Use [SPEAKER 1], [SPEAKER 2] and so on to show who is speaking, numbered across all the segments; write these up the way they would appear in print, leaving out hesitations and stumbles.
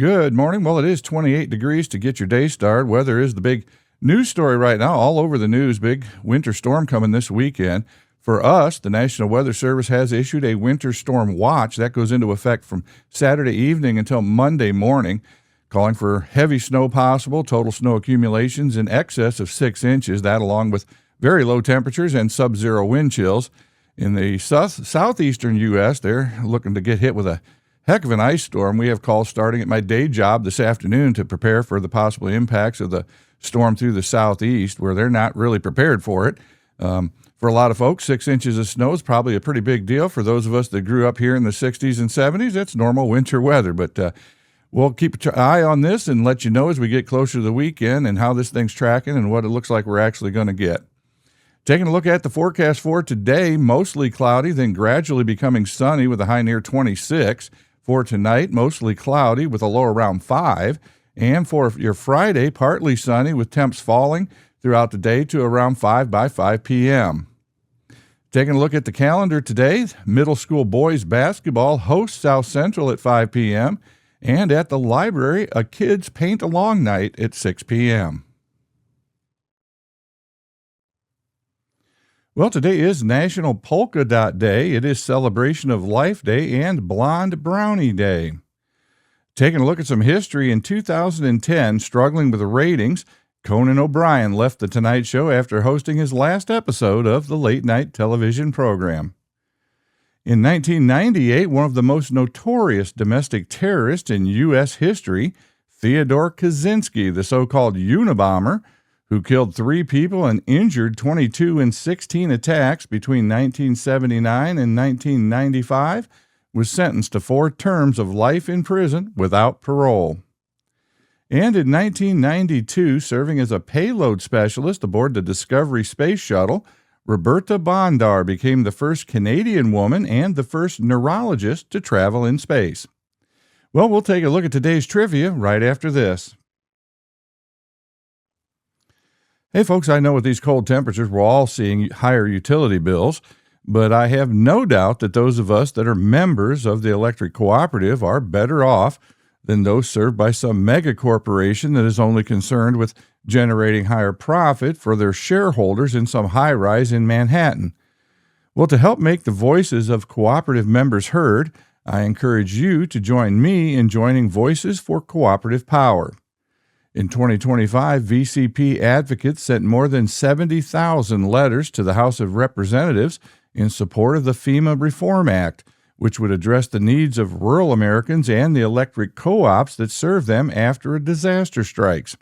[SPEAKER 1] Good morning. Well, it is 28 degrees to get your day started. Weather is the big news story right now, all over the news. Big winter storm coming this weekend. For us, the National Weather Service has issued a winter storm watch that goes into effect from Saturday evening until Monday morning, calling for heavy snow possible, total snow accumulations in excess of 6 inches, that along with very low temperatures and sub-zero wind chills. In the southeastern U.S., they're looking to get hit with a heck of an ice storm. We have calls starting at my day job this afternoon to prepare for the possible impacts of the storm through the southeast, where they're not really prepared for it. For a lot of folks, 6 inches of snow is probably a pretty big deal. For those of us that grew up here in the 60s and 70s, that's normal winter weather. But we'll keep an eye on this and let you know as we get closer to the weekend and how this thing's tracking and what it looks like we're actually going to get. Taking a look at the forecast for today, mostly cloudy, then gradually becoming sunny with a high near 26. For tonight, mostly cloudy with a low around 5. And for your Friday, partly sunny with temps falling throughout the day to around 5 by 5 p.m. Taking a look at the calendar today, middle school boys basketball hosts South Central at 5 p.m. and at the library, a kids paint along night at 6 p.m. Well, today is National Polka Dot Day. It is Celebration of Life Day and Blonde Brownie Day. Taking a look at some history, in 2010, struggling with the ratings, Conan O'Brien left The Tonight Show after hosting his last episode of the late-night television program. In 1998, one of the most notorious domestic terrorists in U.S. history, Theodore Kaczynski, the so-called Unabomber, who killed 3 people and injured 22 in 16 attacks between 1979 and 1995, was sentenced to 4 terms of life in prison without parole. And in 1992, serving as a payload specialist aboard the Discovery Space Shuttle, Roberta Bondar became the first Canadian woman and the first neurologist to travel in space. Well, we'll take a look at today's trivia right after this. Hey folks, I know with these cold temperatures, we're all seeing higher utility bills, but I have no doubt that those of us that are members of the electric cooperative are better off than those served by some mega corporation that is only concerned with generating higher profit for their shareholders in some high-rise in Manhattan. Well, to help make the voices of cooperative members heard, I encourage you to join me in joining Voices for Cooperative Power. In 2025, VCP advocates sent more than 70,000 letters to the House of Representatives in support of the FEMA Reform Act, which would address the needs of rural Americans and the electric co-ops that serve them after a disaster strikes.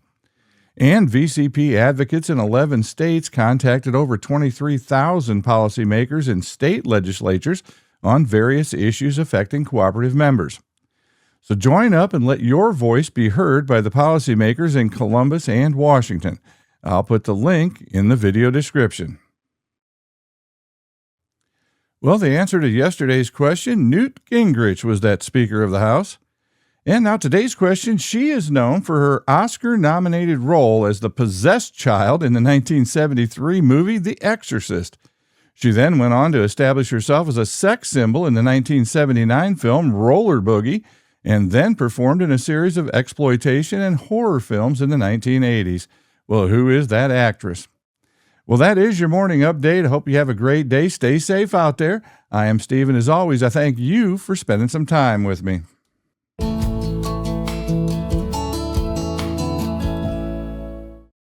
[SPEAKER 1] And VCP advocates in 11 states contacted over 23,000 policymakers in state legislatures on various issues affecting cooperative members. So join up and let your voice be heard by the policymakers in Columbus and Washington. I'll put the link in the video description. Well, the answer to yesterday's question, Newt Gingrich was that Speaker of the House. And now today's question, she is known for her Oscar-nominated role as the possessed child in the 1973 movie The Exorcist. She then went on to establish herself as a sex symbol in the 1979 film Roller Boogie, and then performed in a series of exploitation and horror films in the 1980s. Well, who is that actress? Well, that is your morning update. I hope you have a great day. Stay safe out there. I am Steve, and as always, I thank you for spending some time with me.